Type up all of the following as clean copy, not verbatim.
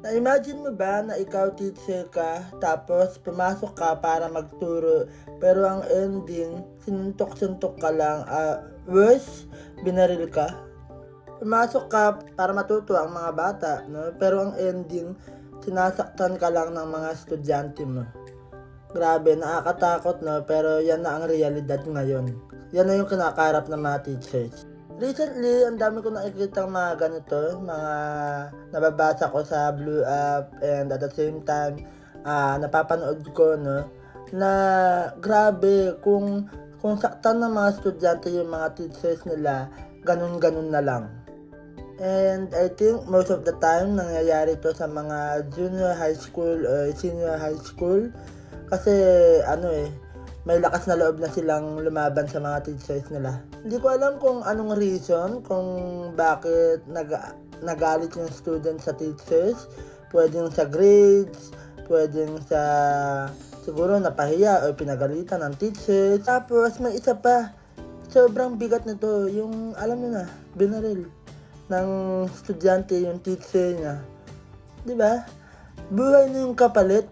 Na-imagine mo ba na ikaw teacher ka, tapos pumasok ka para magturo, pero ang ending, sinuntok-suntok ka lang, worse, binaril ka? Pumasok ka para matuto ang mga bata, no? Pero ang ending, sinasaktan ka lang ng mga estudyante mo. Grabe, nakakatakot, no? Pero yan na ang realidad ngayon. Yan na yung kinakaharap ng mga teachers. Recently, ang dami ko nakikita mga ganito, mga nababasa ko sa Blue App, and at the same time, napapanood ko, no, na grabe, kung saktan ng mga estudyante yung mga teachers nila, ganun-ganun na lang. And I think most of the time, nangyayari to sa mga junior high school or senior high school. Kasi may lakas na loob na silang lumaban sa mga teachers nila. Hindi ko alam kung anong reason, kung bakit nagalit yung student sa teachers. Pwedeng sa grades, pwedeng sa siguro napahiya o pinagalitan ng teachers. Tapos may isa pa, sobrang bigat nito, yung alam mo na, binaril ng estudyante yung teacher niya. Diba? Buhay na yung kapalit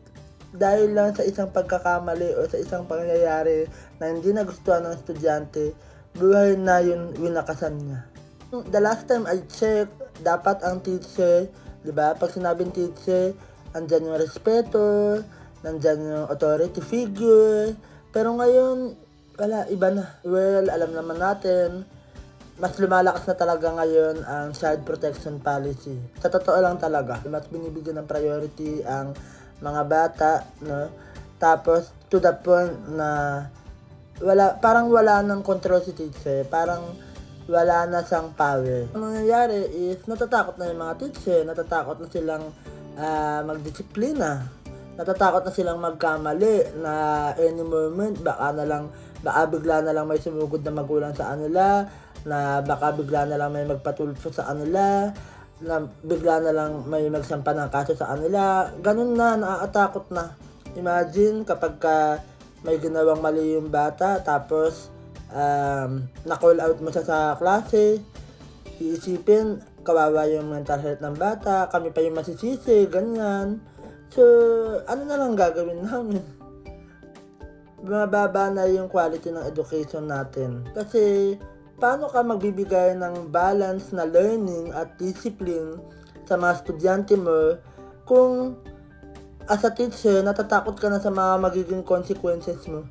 dahil lang sa isang pagkakamali o sa isang pangyayari na hindi nagustuhan ng estudyante, buhay na yun winakasan niya. The last time I checked, dapat ang teacher, diba? Pag sinabing teacher, andyan yung respeto, nandyan yung authority figure, pero ngayon, wala, iba na. Well, alam naman natin, mas lumalakas na talaga ngayon ang child protection policy. Sa totoo lang talaga, mas binibigyan ng priority ang mga bata, no? Tapos, to the point na parang wala nang control si teacher. Parang wala na siyang power. Ang nangyayari is, natatakot na yung mga teacher. Natatakot na silang magdisiplina. Natatakot na silang magkamali na any moment, baka bigla na lang may sumugod na magulang sa kanila, na baka bigla na lang may magpatulfo sa kanila, na bigla na lang may magsampa ng kaso sa kanila. Ganun na, nakakatakot na. Imagine kapag may ginawang mali yung bata, tapos na-call out mo siya sa klase, iisipin, kawawa yung mental health ng bata, kami pa yung masisisi, ganyan. So, ano na lang gagawin namin? Bumababa na yung quality ng education natin. Kasi, paano ka magbibigay ng balance na learning at discipline sa mga estudyante mo kung as a teacher, natatakot ka na sa mga magiging consequences mo?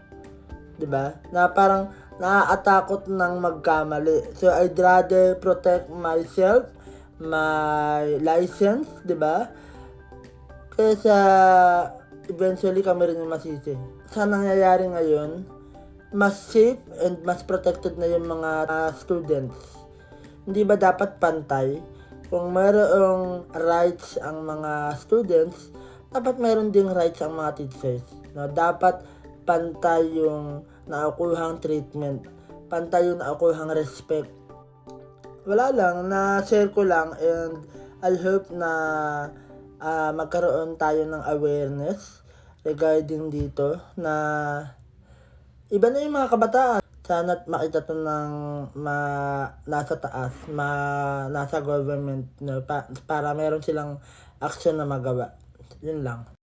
Diba? Na parang nakakatakot ng magkamali. So, I'd rather protect myself, my license, diba? Kaysa eventually kami rin yung masisi. Sa nangyayari ngayon, mas safe and mas protected na yung mga students. Hindi ba dapat pantay? Kung mayroong rights ang mga students, dapat mayroon ding rights ang mga teachers. No, dapat pantay yung nakukuhang treatment, pantay yung nakukuhang respect. Wala lang, na-share ko lang, and I hope na magkaroon tayo ng awareness regarding dito, na iba na yung mga kabataan. Sana't makita to ng nasa taas, nasa government, no, para meron silang action na magawa. Yun lang.